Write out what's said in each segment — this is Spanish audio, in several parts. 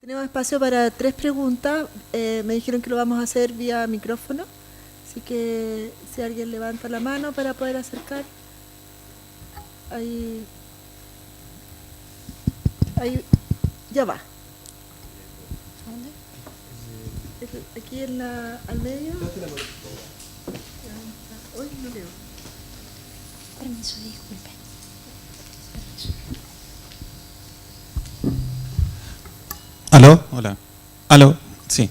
Tenemos espacio para 3 preguntas. Me dijeron que lo vamos a hacer vía micrófono. Así que si alguien levanta la mano para poder acercar. Ahí ya va. ¿Dónde? Aquí al medio. Uy, no veo. Permiso, disculpe. ¿Aló? Hola. ¿Aló? Sí.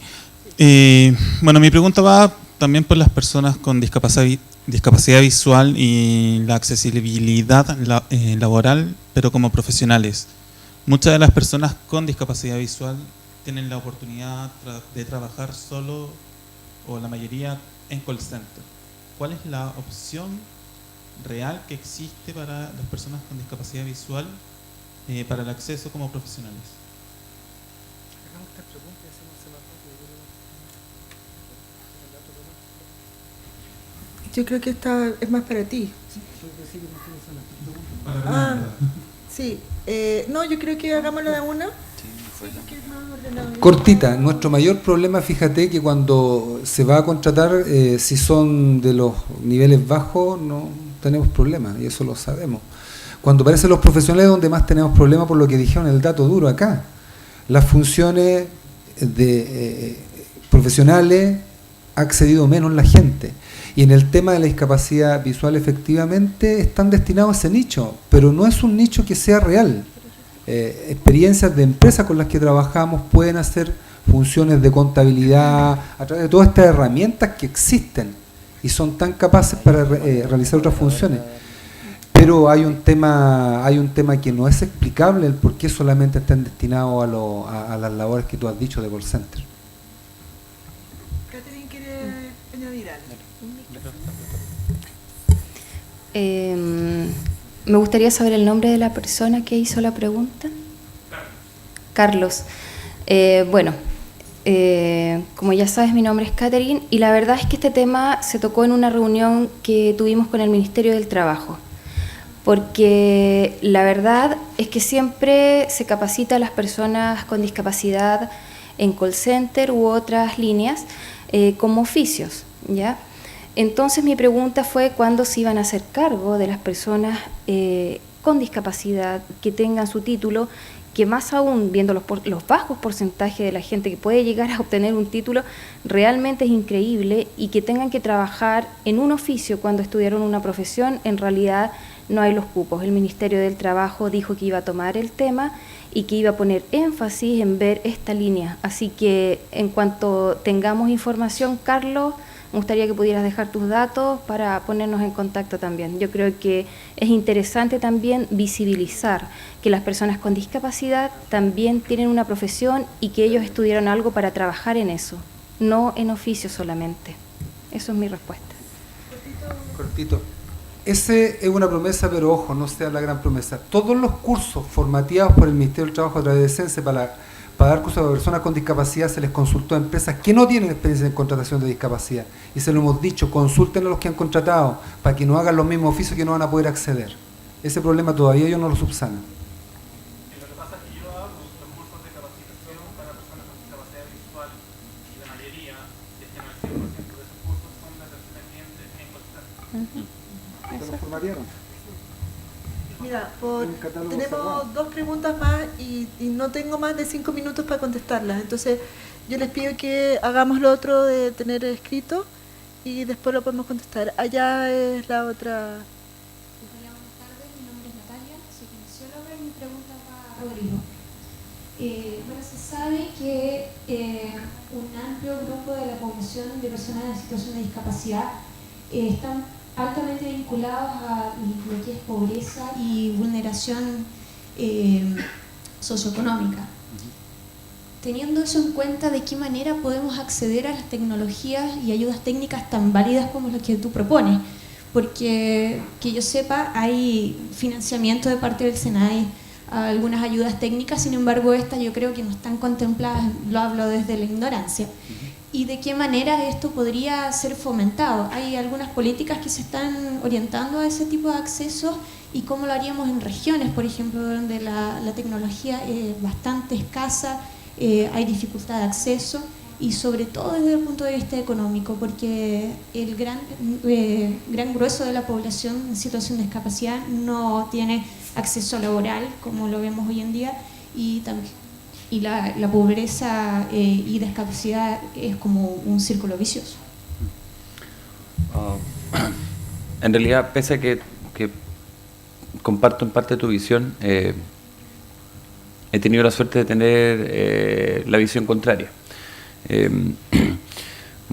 Bueno, mi pregunta va también por las personas con discapacidad visual y la accesibilidad laboral, pero como profesionales. Muchas de las personas con discapacidad visual tienen la oportunidad de trabajar solo, o la mayoría, en call center. ¿Cuál es la opción real que existe para las personas con discapacidad visual para el acceso como profesionales? Yo creo que esta es más para ti. Sí. No, yo creo que hagámoslo de una. Cortita, nuestro mayor problema, fíjate que cuando se va a contratar, si son de los niveles bajos, no tenemos problemas, y eso lo sabemos. Cuando aparecen los profesionales, donde más tenemos problemas, por lo que dijeron el dato duro acá. Las funciones de profesionales ha accedido menos la gente. Y en el tema de la discapacidad visual, efectivamente, están destinados a ese nicho, pero no es un nicho que sea real. Experiencias de empresas con las que trabajamos pueden hacer funciones de contabilidad a través de todas estas herramientas que existen y son tan capaces para realizar otras funciones. Pero hay un tema que no es explicable, el por qué solamente están destinados a las labores que tú has dicho de call center. Catherine quiere añadir algo. Me gustaría saber el nombre de la persona que hizo la pregunta. Carlos. Como ya sabes, mi nombre es Catherine y la verdad es que este tema se tocó en una reunión que tuvimos con el Ministerio del Trabajo, porque la verdad es que siempre se capacita a las personas con discapacidad en call center u otras líneas como oficios, ¿ya? Entonces mi pregunta fue cuándo se iban a hacer cargo de las personas con discapacidad que tengan su título, que más aún viendo los bajos porcentajes de la gente que puede llegar a obtener un título, realmente es increíble, y que tengan que trabajar en un oficio cuando estudiaron una profesión. En realidad no hay los cupos. El Ministerio del Trabajo dijo que iba a tomar el tema y que iba a poner énfasis en ver esta línea. Así que en cuanto tengamos información, Carlos, me gustaría que pudieras dejar tus datos para ponernos en contacto también. Yo creo que es interesante también visibilizar que las personas con discapacidad también tienen una profesión y que ellos estudiaron algo para trabajar en eso, no en oficio solamente. Eso es mi respuesta. Cortito. Ese es una promesa, pero ojo, no sea la gran promesa. Todos los cursos formateados por el Ministerio del Trabajo a través de CENSE para dar cursos a personas con discapacidad se les consultó a empresas que no tienen experiencia en contratación de discapacidad. Y se lo hemos dicho, consulten a los que han contratado para que no hagan los mismos oficios que no van a poder acceder. Ese problema todavía ellos no lo subsanan. Lo que pasa es que yo hago los cursos de capacitación para personas con discapacidad visual y la mayoría, si es que no el 100% de esos cursos, son de atención al cliente en call center. ¿Se los formatearon? Mira, tenemos 2 preguntas más y no tengo más de 5 minutos para contestarlas. Entonces, yo les pido que hagamos lo otro de tener escrito y después lo podemos contestar. Allá es la otra. Hola, buenas tardes. Mi nombre es Natalia, soy kinesióloga y mi pregunta va a Rodrigo. Se sabe que un amplio grupo de la población de personas en situación de discapacidad están altamente vinculados a lo que es pobreza y vulneración socioeconómica. Teniendo eso en cuenta, ¿de qué manera podemos acceder a las tecnologías y ayudas técnicas tan válidas como las que tú propones? Porque, que yo sepa, hay financiamiento de parte del SENAI a algunas ayudas técnicas, sin embargo estas yo creo que no están contempladas, lo hablo desde la ignorancia. ¿Y de qué manera esto podría ser fomentado? ¿Hay algunas políticas que se están orientando a ese tipo de accesos? ¿Y cómo lo haríamos en regiones, por ejemplo, donde la tecnología es bastante escasa hay dificultad de acceso y sobre todo desde el punto de vista económico, porque el gran grueso de la población en situación de discapacidad no tiene acceso laboral, como lo vemos hoy en día, y la pobreza y discapacidad es como un círculo vicioso. En realidad, pese a que comparto en parte tu visión, he tenido la suerte de tener la visión contraria.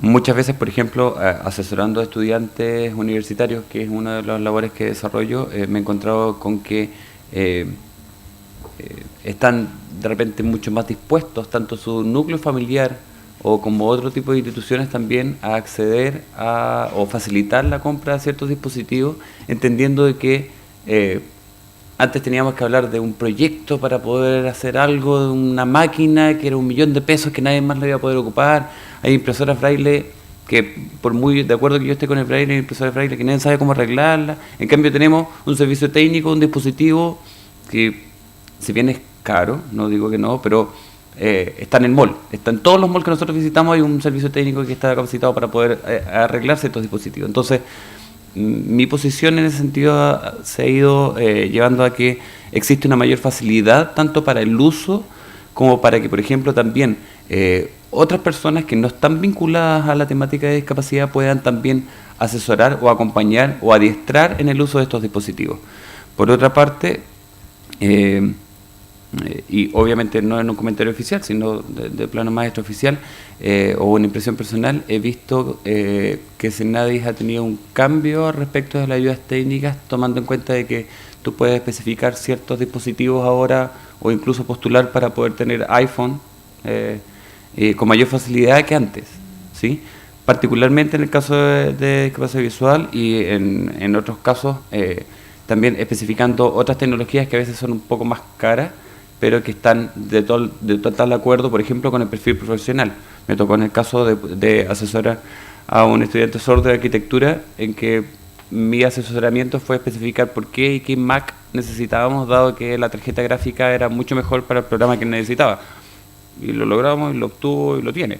Muchas veces, por ejemplo, asesorando a estudiantes universitarios, que es una de las labores que desarrollo, me he encontrado con que están de repente mucho más dispuestos, tanto su núcleo familiar o como otro tipo de instituciones también, a acceder a o facilitar la compra de ciertos dispositivos, entendiendo de que antes teníamos que hablar de un proyecto para poder hacer algo, de una máquina que era $1.000.000 que nadie más la iba a poder ocupar. Hay impresoras braille que, por muy de acuerdo que yo esté con el braille, hay impresoras braille que nadie sabe cómo arreglarla. En cambio tenemos un servicio técnico, un dispositivo que, si bien es caro, no digo que no, pero está en el mall. Está en todos los malls que nosotros visitamos, hay un servicio técnico que está capacitado para poder arreglar ciertos dispositivos. Entonces, mi posición en ese sentido se ha ido llevando a que existe una mayor facilidad tanto para el uso como para que, por ejemplo, también otras personas que no están vinculadas a la temática de discapacidad puedan también asesorar o acompañar o adiestrar en el uso de estos dispositivos. Por otra parte, y obviamente no en un comentario oficial, sino de plano más extraoficial o una impresión personal, he visto que Senadis ha tenido un cambio respecto de las ayudas técnicas, tomando en cuenta de que tú puedes especificar ciertos dispositivos ahora o incluso postular para poder tener iPhone con mayor facilidad que antes, ¿sí? Particularmente en el caso de discapacidad visual y en otros casos también especificando otras tecnologías que a veces son un poco más caras, pero que están de total acuerdo, por ejemplo, con el perfil profesional. Me tocó en el caso de asesorar a un estudiante sordo de arquitectura, en que mi asesoramiento fue especificar por qué y qué Mac necesitábamos, dado que la tarjeta gráfica era mucho mejor para el programa que necesitaba. Y lo logramos, y lo obtuvo, y lo tiene.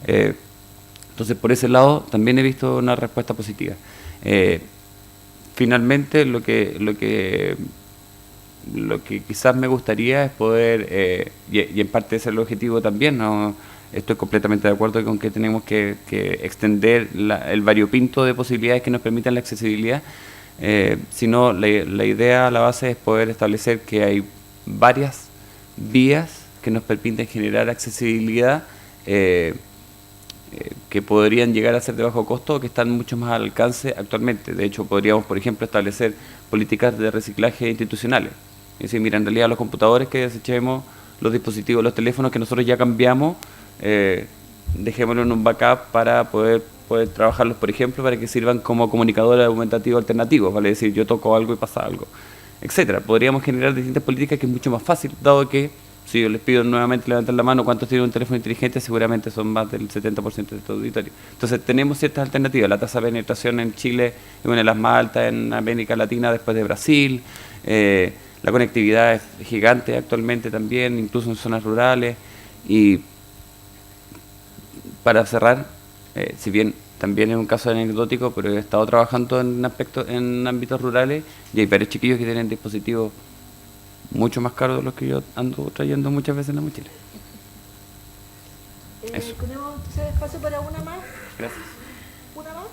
Entonces, por ese lado, también he visto una respuesta positiva. Finalmente, lo que quizás me gustaría es poder, y en parte ese es el objetivo también, ¿no? Estoy completamente de acuerdo con que tenemos que extender el variopinto de posibilidades que nos permitan la accesibilidad, sino la idea, la base es poder establecer que hay varias vías que nos permiten generar accesibilidad que podrían llegar a ser de bajo costo o que están mucho más al alcance actualmente. De hecho, podríamos, por ejemplo, establecer políticas de reciclaje institucionales. Es decir, mira, en realidad los computadores que desechemos, los dispositivos, los teléfonos que nosotros ya cambiamos, dejémoslo en un backup para poder trabajarlos, por ejemplo, para que sirvan como comunicadores argumentativos alternativos, vale decir, yo toco algo y pasa algo, etcétera. Podríamos generar distintas políticas que es mucho más fácil, dado que, si yo les pido nuevamente levantar la mano cuántos tienen un teléfono inteligente, seguramente son más del 70% de este auditorio. Entonces tenemos ciertas alternativas. La tasa de penetración en Chile es una de las más altas en América Latina después de Brasil. La conectividad es gigante actualmente también, incluso en zonas rurales. Y para cerrar, si bien también es un caso anecdótico, pero he estado trabajando en ámbitos rurales y hay varios chiquillos que tienen dispositivos mucho más caros de los que yo ando trayendo muchas veces en la mochila. Eso. ¿Tenemos espacio para una más? Gracias. ¿Una más?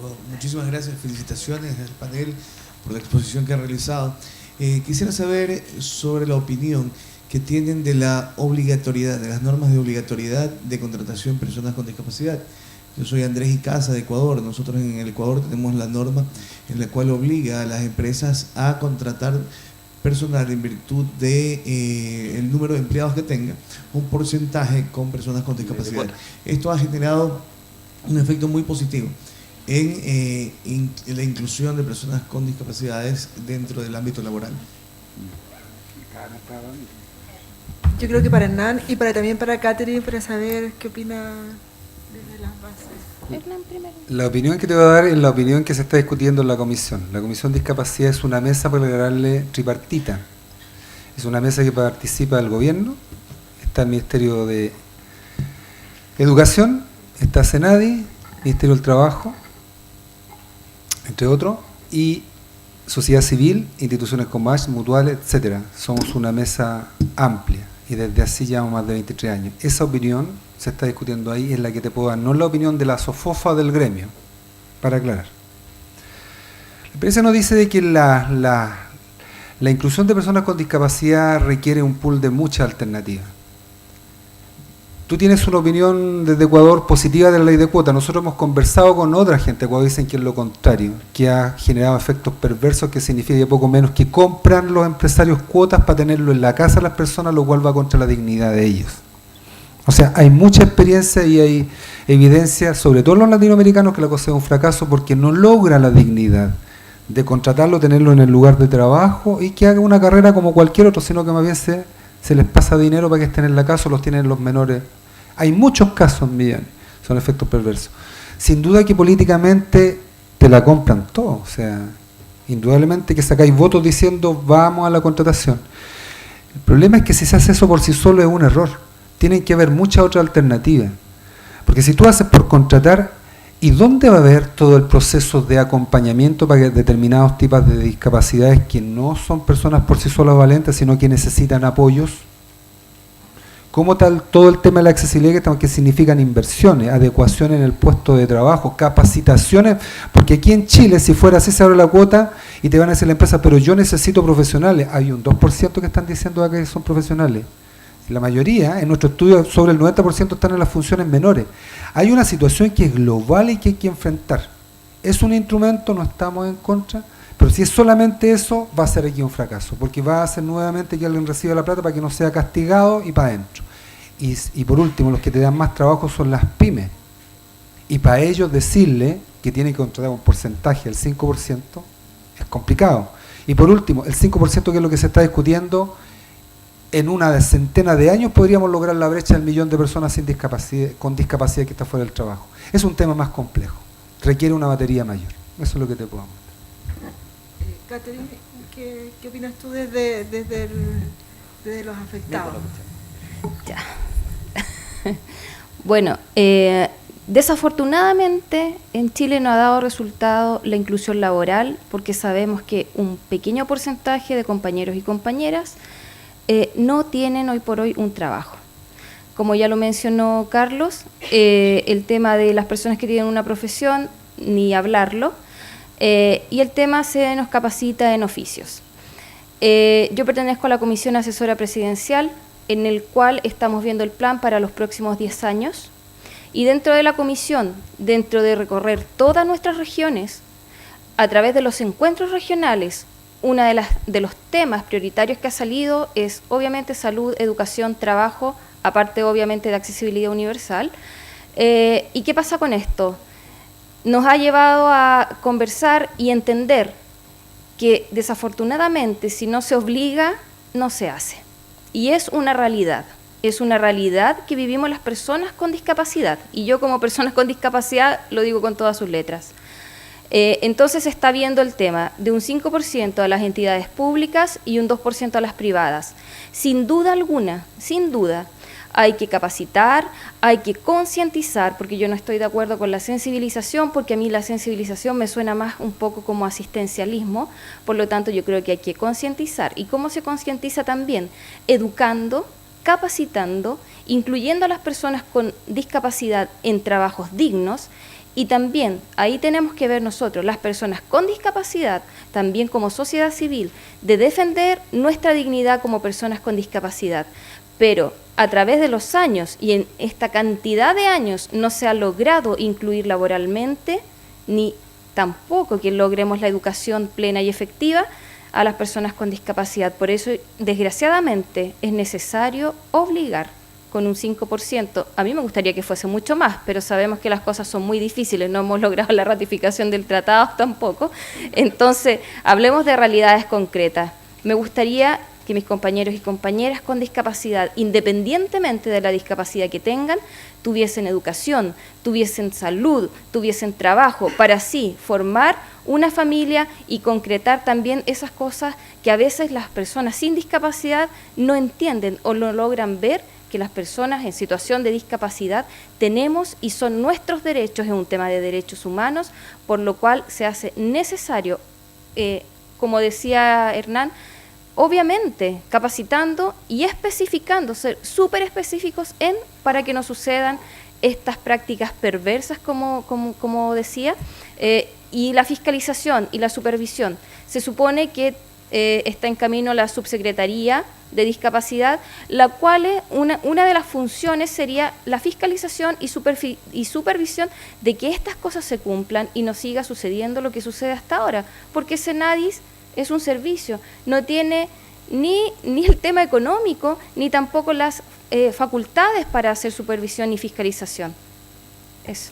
Bueno, muchísimas gracias, felicitaciones al panel por la exposición que han realizado. Quisiera saber sobre la opinión que tienen de la obligatoriedad, de las normas de obligatoriedad de contratación de personas con discapacidad. Yo soy Andrés Icaza de Ecuador. Nosotros en el Ecuador tenemos la norma en la cual obliga a las empresas a contratar personal en virtud de el número de empleados que tenga, un porcentaje con personas con discapacidad. Esto ha generado un efecto muy positivo en la inclusión de personas con discapacidades dentro del ámbito laboral. Yo creo que para Hernán y también para Catherine, para saber qué opina desde la Hernán primero. La opinión que te voy a dar es la opinión que se está discutiendo en la comisión. La Comisión de Discapacidad es una mesa para lograrle tripartita. Es una mesa que participa el gobierno, está el Ministerio de Educación, está Senadi, Ministerio del Trabajo, entre otros, y sociedad civil, instituciones como ASH, mutuales, etcétera. Somos una mesa amplia y desde así llevamos más de 23 años. Esa opinión se está discutiendo ahí, es la que te puedo dar, no es la opinión de la SOFOFA del gremio, para aclarar. La experiencia nos dice de que la inclusión de personas con discapacidad requiere un pool de muchas alternativas. Tú tienes una opinión desde Ecuador positiva de la ley de cuota. Nosotros hemos conversado con otra gente de Ecuador, dicen que es lo contrario, que ha generado efectos perversos, que significa poco menos que compran los empresarios cuotas para tenerlo en la casa de las personas, lo cual va contra la dignidad de ellos. O sea, hay mucha experiencia y hay evidencia, sobre todo en los latinoamericanos, que la cosa es un fracaso porque no logra la dignidad de contratarlo, tenerlo en el lugar de trabajo y que haga una carrera como cualquier otro, sino que más bien se les pasa dinero para que estén en la casa o los tienen los menores. Hay muchos casos, Millán, son efectos perversos. Sin duda que políticamente te la compran todo, o sea, indudablemente que sacáis votos diciendo vamos a la contratación. El problema es que si se hace eso por sí solo es un error. Tienen que haber muchas otras alternativas. Porque si tú haces por contratar, ¿y dónde va a haber todo el proceso de acompañamiento para que determinados tipos de discapacidades que no son personas por sí solas valentes, sino que necesitan apoyos? ¿Cómo tal todo el tema de la accesibilidad, que significan inversiones, adecuación en el puesto de trabajo, capacitaciones? Porque aquí en Chile, si fuera así, se abre la cuota y te van a decir la empresa, pero yo necesito profesionales. Hay un 2% que están diciendo acá que son profesionales. La mayoría, en nuestro estudio, sobre el 90% están en las funciones menores. Hay una situación que es global y que hay que enfrentar. Es un instrumento, no estamos en contra, pero si es solamente eso, va a ser aquí un fracaso, porque va a hacer nuevamente que alguien reciba la plata para que no sea castigado y para adentro. Y por último, los que te dan más trabajo son las pymes. Y para ellos decirle que tienen que contratar un porcentaje del 5% es complicado. Y por último, el 5%, que es lo que se está discutiendo, en una centena de años podríamos lograr la brecha del 1.000.000 de personas con discapacidad que está fuera del trabajo. Es un tema más complejo, requiere una batería mayor. Eso es lo que te puedo contar. Catherine, ¿qué opinas tú desde los afectados? Ya. Bueno, desafortunadamente en Chile no ha dado resultado la inclusión laboral, porque sabemos que un pequeño porcentaje de compañeros y compañeras no tienen hoy por hoy un trabajo. Como ya lo mencionó Carlos, el tema de las personas que tienen una profesión, ni hablarlo, y el tema se nos capacita en oficios. Yo pertenezco a la Comisión Asesora Presidencial, en el cual estamos viendo el plan para los próximos 10 años, y dentro de la comisión, dentro de recorrer todas nuestras regiones, a través de los encuentros regionales, uno de los temas prioritarios que ha salido es obviamente salud, educación, trabajo, aparte obviamente de accesibilidad universal. ¿Y qué pasa con esto? Nos ha llevado a conversar y entender que desafortunadamente si no se obliga, no se hace. Y es una realidad que vivimos las personas con discapacidad. Y yo como personas con discapacidad lo digo con todas sus letras. Entonces se está viendo el tema de un 5% a las entidades públicas y un 2% a las privadas. Sin duda alguna, sin duda, hay que capacitar, hay que concientizar, porque yo no estoy de acuerdo con la sensibilización, porque a mí la sensibilización me suena más un poco como asistencialismo, por lo tanto yo creo que hay que concientizar. ¿Y cómo se concientiza también? Educando, capacitando, incluyendo a las personas con discapacidad en trabajos dignos. Y también, ahí tenemos que ver nosotros, las personas con discapacidad, también como sociedad civil, de defender nuestra dignidad como personas con discapacidad. Pero a través de los años y en esta cantidad de años no se ha logrado incluir laboralmente, ni tampoco que logremos la educación plena y efectiva a las personas con discapacidad. Por eso, desgraciadamente, es necesario obligar con un 5%. A mí me gustaría que fuese mucho más, pero sabemos que las cosas son muy difíciles, no hemos logrado la ratificación del tratado tampoco. Entonces, hablemos de realidades concretas. Me gustaría que mis compañeros y compañeras con discapacidad, independientemente de la discapacidad que tengan, tuviesen educación, tuviesen salud, tuviesen trabajo, para así formar una familia y concretar también esas cosas que a veces las personas sin discapacidad no entienden o no logran ver, que las personas en situación de discapacidad tenemos y son nuestros derechos, es un tema de derechos humanos, por lo cual se hace necesario, como decía Hernán, obviamente capacitando y especificando, ser súper específicos para que no sucedan estas prácticas perversas, como decía, y la fiscalización y la supervisión. Se supone que está en camino la subsecretaría de discapacidad, la cual una de las funciones sería la fiscalización y supervisión de que estas cosas se cumplan y no siga sucediendo lo que sucede hasta ahora, porque Senadis es un servicio, no tiene ni el tema económico, ni tampoco las facultades para hacer supervisión y fiscalización. Eso.